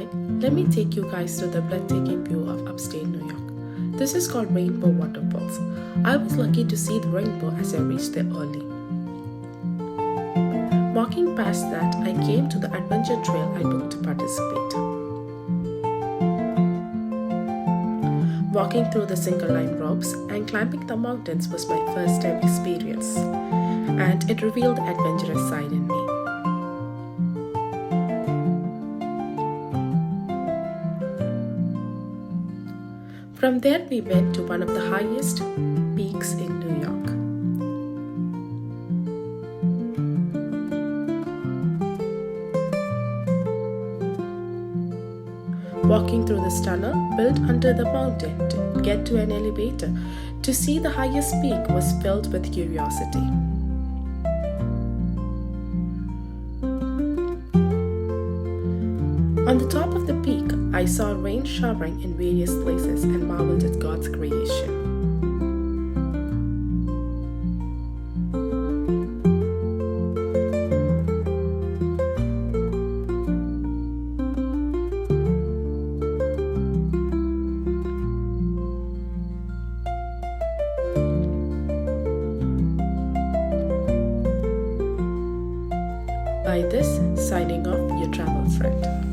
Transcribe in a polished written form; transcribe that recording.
Hi, let me take you guys to the breathtaking view of upstate New York. This is called Rainbow Waterfalls. I was lucky to see the rainbow as I reached there early. Walking past that, I came to the adventure trail I booked to participate. Walking through the single-line ropes and climbing the mountains was my first-time experience, and it revealed the adventurous side in me. From there, we went to one of the highest peaks in New York. Walking through this tunnel built under the mountain to get to an elevator to see the highest peak was filled with curiosity. On the top of the peak, I saw rain showering in various places and marveled at God's creation. By this, signing off, your travel friend.